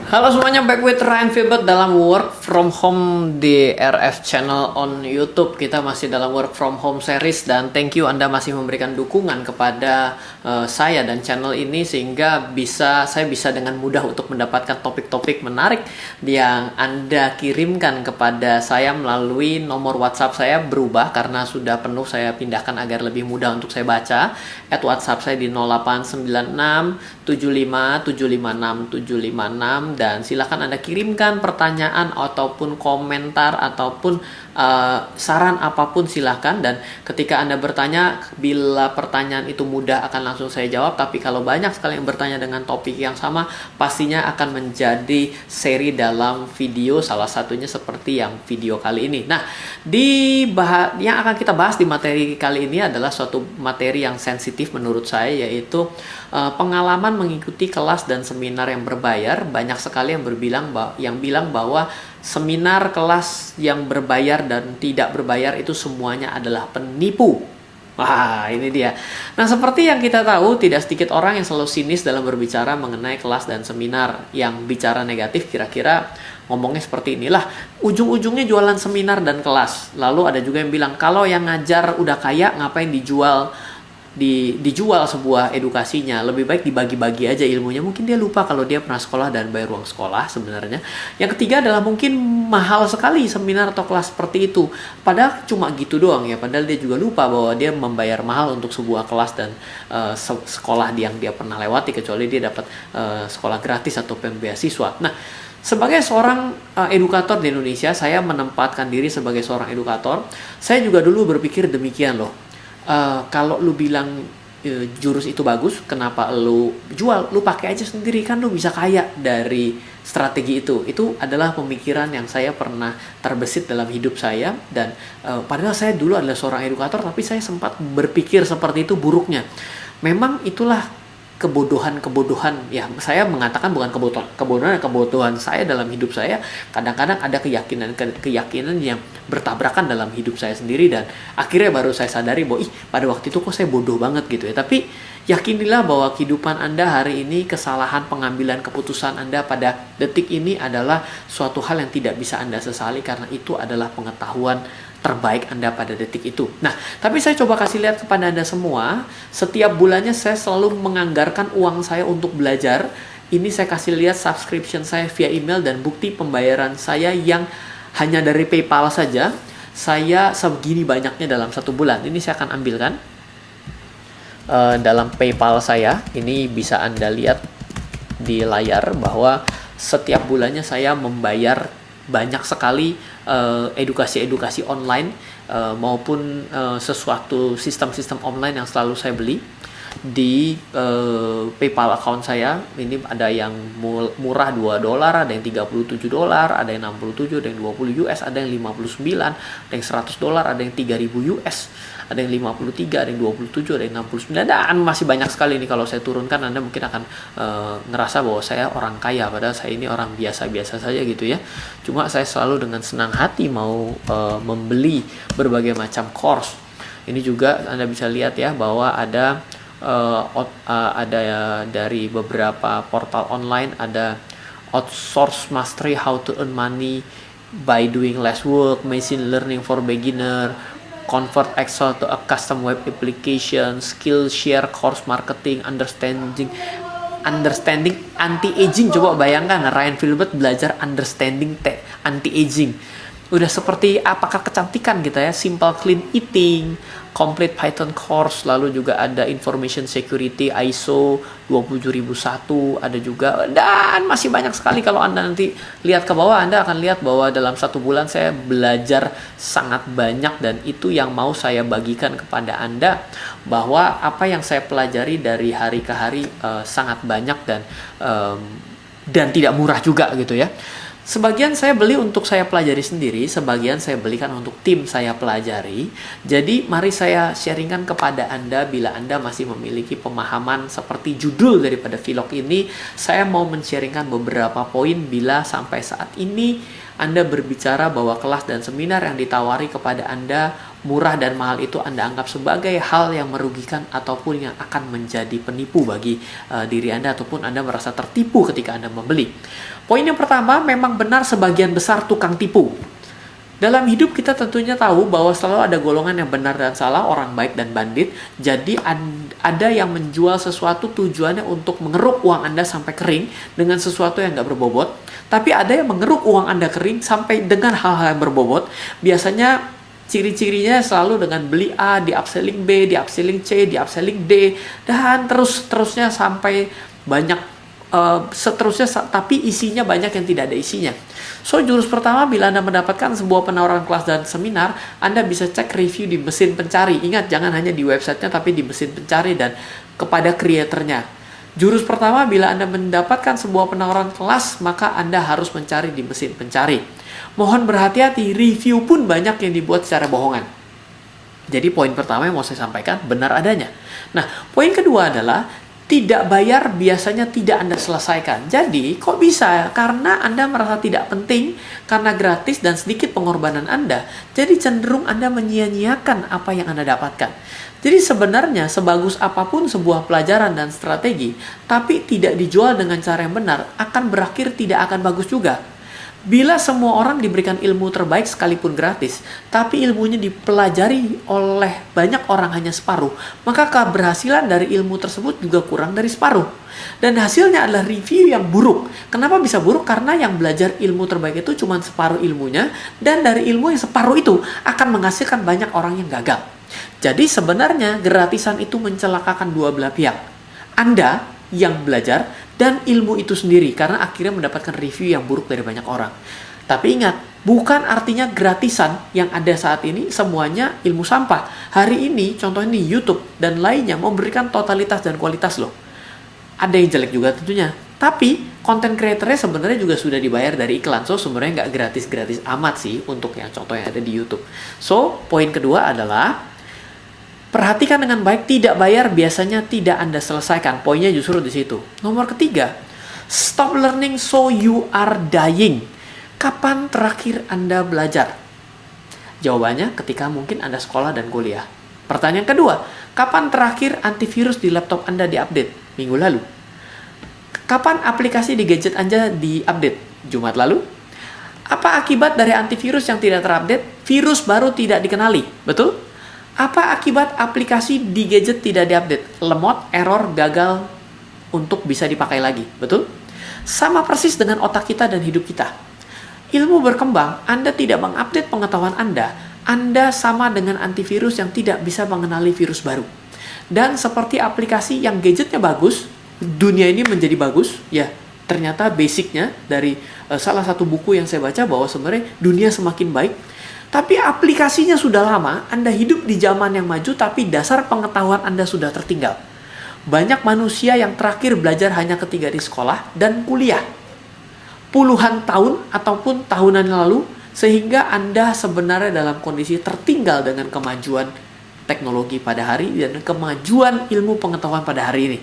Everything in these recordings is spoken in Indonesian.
Halo semuanya, back with Ryan Filbert dalam Work From Home di RF Channel on YouTube. Kita masih dalam Work From Home series dan thank you Anda masih memberikan dukungan kepada saya dan channel ini sehingga saya bisa dengan mudah untuk mendapatkan topik-topik menarik yang Anda kirimkan kepada saya melalui nomor WhatsApp saya berubah karena sudah penuh, saya pindahkan agar lebih mudah untuk saya baca. WhatsApp saya di 0896 75 756 756 dan silakan Anda kirimkan pertanyaan ataupun komentar ataupun saran apapun silakan. Dan ketika Anda bertanya, bila pertanyaan itu mudah akan langsung saya jawab, tapi kalau banyak sekali yang bertanya dengan topik yang sama pastinya akan menjadi seri dalam video, salah satunya seperti yang video kali ini. Nah, yang akan kita bahas di materi kali ini adalah suatu materi yang sensitif menurut saya, yaitu pengalaman mengikuti kelas dan seminar yang berbayar. Banyak sekali yang bilang bahwa seminar, kelas yang berbayar dan tidak berbayar itu semuanya adalah penipu. Wah, ini dia. Nah, seperti yang kita tahu, tidak sedikit orang yang selalu sinis dalam berbicara mengenai kelas dan seminar. Yang bicara negatif kira-kira ngomongnya seperti inilah, ujung-ujungnya jualan seminar dan kelas. Lalu ada juga yang bilang, kalau yang ngajar udah kaya, ngapain dijual sebuah edukasinya, lebih baik dibagi-bagi aja ilmunya. Mungkin dia lupa kalau dia pernah sekolah dan bayar uang sekolah sebenarnya. Yang ketiga adalah mungkin mahal sekali seminar atau kelas seperti itu, padahal cuma gitu doang ya, padahal dia juga lupa bahwa dia membayar mahal untuk sebuah kelas dan sekolah yang dia pernah lewati, kecuali dia dapat sekolah gratis atau beasiswa. Nah, sebagai seorang edukator di Indonesia, saya menempatkan diri sebagai seorang edukator. Saya juga dulu berpikir demikian loh. Kalau lu bilang jurus itu bagus, kenapa lu jual? Lu pakai aja sendiri, kan lu bisa kaya dari strategi itu. Itu adalah pemikiran yang saya pernah terbesit dalam hidup saya. Dan padahal saya dulu adalah seorang edukator, tapi saya sempat berpikir seperti itu buruknya. Memang itulah kebodohan ya, saya mengatakan bukan kebodohan saya dalam hidup saya. Kadang-kadang ada keyakinan yang bertabrakan dalam hidup saya sendiri, dan akhirnya baru saya sadari bahwa pada waktu itu kok saya bodoh banget gitu ya. Tapi yakinilah bahwa kehidupan Anda hari ini, kesalahan pengambilan keputusan Anda pada detik ini adalah suatu hal yang tidak bisa Anda sesali, karena itu adalah pengetahuan terbaik Anda pada detik itu. Nah, tapi saya coba kasih lihat kepada Anda semua, setiap bulannya saya selalu menganggarkan uang saya untuk belajar. Ini saya kasih lihat subscription saya via email dan bukti pembayaran saya yang hanya dari PayPal saja. Saya segini banyaknya dalam satu bulan. Ini saya akan ambilkan dalam PayPal saya. Ini bisa Anda lihat di layar bahwa setiap bulannya saya membayar banyak sekali edukasi-edukasi online maupun sesuatu sistem-sistem online yang selalu saya beli di PayPal account saya. Ini ada yang murah $2, ada yang $37, ada yang 67, ada yang 20 US, ada yang 59, ada yang $100, ada yang 3000 US, ada yang 53, ada yang 27, ada yang 69, dan masih banyak sekali. Ini kalau saya turunkan Anda mungkin akan ngerasa bahwa saya orang kaya, padahal saya ini orang biasa-biasa saja gitu ya. Cuma saya selalu dengan senang hati mau membeli berbagai macam course. Ini juga Anda bisa lihat ya bahwa ada dari beberapa portal online, ada Outsource Mastery, How to Earn Money by Doing Less Work, Machine Learning for Beginner, Convert Excel to a Custom Web Application, Skillshare Course Marketing, Understanding Anti-Aging. Coba bayangkan Ryan Filbert belajar Understanding Anti-Aging. Udah seperti apakah kecantikan kita ya. Simple Clean Eating, Complete Python Course, lalu juga ada Information Security ISO 27001, ada juga, dan masih banyak sekali. Kalau Anda nanti lihat ke bawah, Anda akan lihat bahwa dalam satu bulan saya belajar sangat banyak, dan itu yang mau saya bagikan kepada Anda, bahwa apa yang saya pelajari dari hari ke hari sangat banyak dan tidak murah juga gitu ya. Sebagian saya beli untuk saya pelajari sendiri, sebagian saya belikan untuk tim saya pelajari. Jadi mari saya sharingkan kepada Anda, bila Anda masih memiliki pemahaman seperti judul daripada vlog ini, saya mau men-sharingkan beberapa poin bila sampai saat ini Anda berbicara bahwa kelas dan seminar yang ditawari kepada Anda murah dan mahal itu Anda anggap sebagai hal yang merugikan ataupun yang akan menjadi penipu bagi diri Anda, ataupun Anda merasa tertipu ketika Anda membeli. Poin yang pertama, memang benar sebagian besar tukang tipu. Dalam hidup kita tentunya tahu bahwa selalu ada golongan yang benar dan salah, orang baik dan bandit. Jadi ada yang menjual sesuatu tujuannya untuk mengeruk uang Anda sampai kering dengan sesuatu yang nggak berbobot. Tapi ada yang mengeruk uang Anda kering sampai dengan hal-hal yang berbobot. Biasanya ciri-cirinya selalu dengan beli A, di upselling B, di upselling C, di upselling D, dan terusnya sampai banyak seterusnya, tapi isinya banyak yang tidak ada isinya. So, jurus pertama, bila Anda mendapatkan sebuah penawaran kelas dan seminar, Anda bisa cek review di mesin pencari. Ingat, jangan hanya di websitenya, tapi di mesin pencari dan kepada kreatornya. Jurus pertama, bila Anda mendapatkan sebuah penawaran kelas, maka Anda harus mencari di mesin pencari. Mohon berhati-hati, review pun banyak yang dibuat secara bohongan. Jadi poin pertama yang mau saya sampaikan, benar adanya. Nah, poin kedua adalah tidak bayar biasanya tidak Anda selesaikan. Jadi, kok bisa? Karena Anda merasa tidak penting, karena gratis dan sedikit pengorbanan Anda. Jadi, cenderung Anda menyia-nyiakan apa yang Anda dapatkan. Jadi, sebenarnya sebagus apapun sebuah pelajaran dan strategi, tapi tidak dijual dengan cara yang benar, akan berakhir tidak akan bagus juga. Bila semua orang diberikan ilmu terbaik sekalipun gratis, tapi ilmunya dipelajari oleh banyak orang hanya separuh, maka keberhasilan dari ilmu tersebut juga kurang dari separuh. Dan hasilnya adalah review yang buruk. Kenapa bisa buruk? Karena yang belajar ilmu terbaik itu cuma separuh ilmunya, dan dari ilmu yang separuh itu akan menghasilkan banyak orang yang gagal. Jadi sebenarnya gratisan itu mencelakakan dua belah pihak. Anda yang belajar dan ilmu itu sendiri, karena akhirnya mendapatkan review yang buruk dari banyak orang. Tapi ingat, bukan artinya gratisan yang ada saat ini semuanya ilmu sampah. Hari ini, contohnya di YouTube dan lainnya, memberikan totalitas dan kualitas loh. Ada yang jelek juga tentunya. Tapi, content creator-nya sebenarnya juga sudah dibayar dari iklan. So, sebenarnya nggak gratis-gratis amat sih untuk yang contoh yang ada di YouTube. So, poin kedua adalah perhatikan dengan baik, tidak bayar biasanya tidak Anda selesaikan. Poinnya justru di situ. Nomor ketiga, stop learning so you are dying. Kapan terakhir Anda belajar? Jawabannya ketika mungkin Anda sekolah dan kuliah. Pertanyaan kedua, kapan terakhir antivirus di laptop Anda diupdate? Minggu lalu. Kapan aplikasi di gadget Anda diupdate? Jumat lalu. Apa akibat dari antivirus yang tidak terupdate? Virus baru tidak dikenali. Betul? Apa akibat aplikasi di gadget tidak diupdate? Lemot, error, gagal untuk bisa dipakai lagi. Betul? Sama persis dengan otak kita dan hidup kita. Ilmu berkembang, Anda tidak mengupdate pengetahuan Anda sama dengan antivirus yang tidak bisa mengenali virus baru. Dan seperti aplikasi yang gadgetnya bagus, dunia ini menjadi bagus, ya ternyata basicnya dari salah satu buku yang saya baca bahwa sebenarnya dunia semakin baik. Tapi aplikasinya sudah lama, Anda hidup di zaman yang maju, tapi dasar pengetahuan Anda sudah tertinggal. Banyak manusia yang terakhir belajar hanya ketika di sekolah dan kuliah. Puluhan tahun ataupun tahunan lalu, sehingga Anda sebenarnya dalam kondisi tertinggal dengan kemajuan teknologi pada hari dan kemajuan ilmu pengetahuan pada hari ini.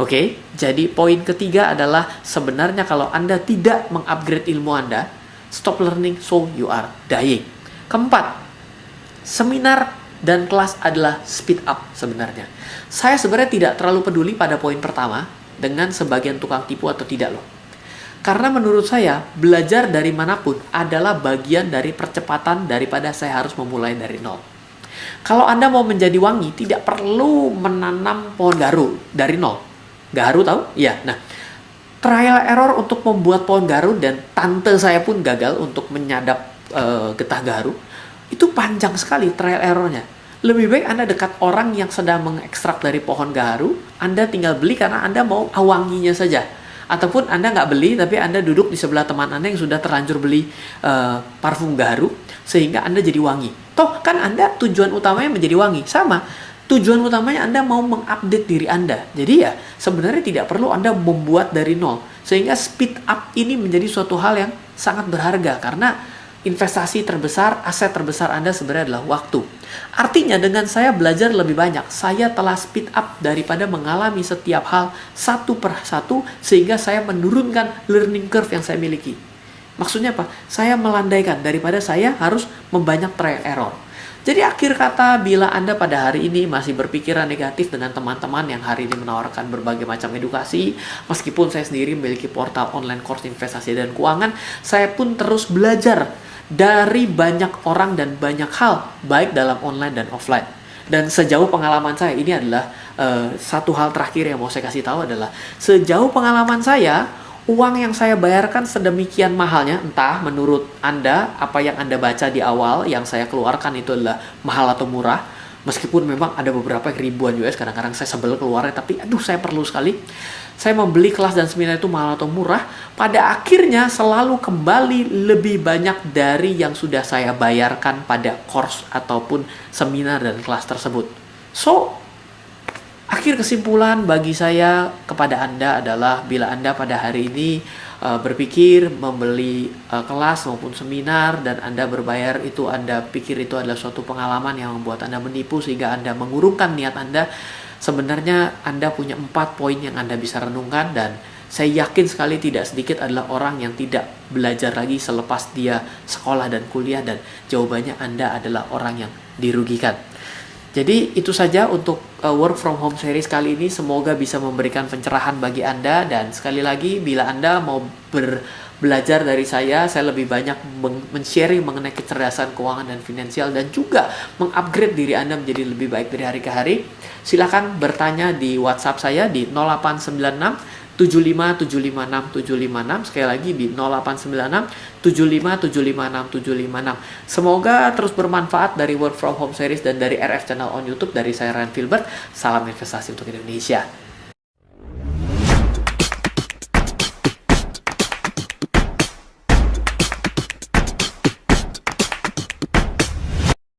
Oke, jadi poin ketiga adalah sebenarnya kalau Anda tidak mengupgrade ilmu Anda, stop learning so you are dying. Keempat, seminar dan kelas adalah speed up sebenarnya. Saya sebenarnya tidak terlalu peduli pada poin pertama dengan sebagian tukang tipu atau tidak loh. Karena menurut saya, belajar dari manapun adalah bagian dari percepatan daripada saya harus memulai dari nol. Kalau Anda mau menjadi wangi, tidak perlu menanam pohon garu dari nol. Garu tahu? Iya, nah. Trial error untuk membuat pohon garu, dan tante saya pun gagal untuk menyadap getah garu, itu panjang sekali trial errornya. Lebih baik Anda dekat orang yang sedang mengekstrak dari pohon garu, Anda tinggal beli karena Anda mau wanginya saja. Ataupun Anda nggak beli, tapi Anda duduk di sebelah teman Anda yang sudah terlanjur beli parfum garu, sehingga Anda jadi wangi. Toh kan Anda tujuan utamanya menjadi wangi. Sama, tujuan utamanya Anda mau mengupdate diri Anda. Jadi ya, sebenarnya tidak perlu Anda membuat dari nol. Sehingga speed up ini menjadi suatu hal yang sangat berharga, karena investasi terbesar, aset terbesar Anda sebenarnya adalah waktu. Artinya dengan saya belajar lebih banyak, saya telah speed up daripada mengalami setiap hal satu per satu, sehingga saya menurunkan learning curve yang saya miliki. Maksudnya apa? Saya melandaikan daripada saya harus membanyak trial error. Jadi akhir kata, bila Anda pada hari ini masih berpikiran negatif dengan teman-teman yang hari ini menawarkan berbagai macam edukasi, meskipun saya sendiri memiliki portal online course investasi dan keuangan, saya pun terus belajar dari banyak orang dan banyak hal, baik dalam online dan offline. Dan sejauh pengalaman saya, ini adalah satu hal terakhir yang mau saya kasih tahu adalah, sejauh pengalaman saya, uang yang saya bayarkan sedemikian mahalnya, entah menurut Anda, apa yang Anda baca di awal, yang saya keluarkan itu adalah mahal atau murah. Meskipun memang ada beberapa ribuan US, kadang-kadang saya sebel keluarnya, tapi aduh saya perlu sekali. Saya membeli kelas dan seminar itu mahal atau murah, pada akhirnya selalu kembali lebih banyak dari yang sudah saya bayarkan pada course ataupun seminar dan kelas tersebut. So, akhir kesimpulan bagi saya kepada Anda adalah, bila Anda pada hari ini berpikir membeli kelas maupun seminar dan Anda berbayar itu, Anda pikir itu adalah suatu pengalaman yang membuat Anda menipu sehingga Anda mengurungkan niat Anda, sebenarnya Anda punya 4 poin yang Anda bisa renungkan, dan saya yakin sekali tidak sedikit adalah orang yang tidak belajar lagi selepas dia sekolah dan kuliah, dan jawabannya Anda adalah orang yang dirugikan. Jadi itu saja untuk work from home series kali ini. Semoga bisa memberikan pencerahan bagi Anda. Dan sekali lagi, bila Anda mau belajar dari saya lebih banyak men-sharing mengenai kecerdasan keuangan dan finansial, dan juga mengupgrade diri Anda menjadi lebih baik dari hari ke hari, silakan bertanya di WhatsApp saya di 0896 75756 sekali lagi di 0896 75756. Semoga terus bermanfaat dari work from home series dan dari RF channel on YouTube. Dari saya Ryan Filbert, salam investasi untuk Indonesia.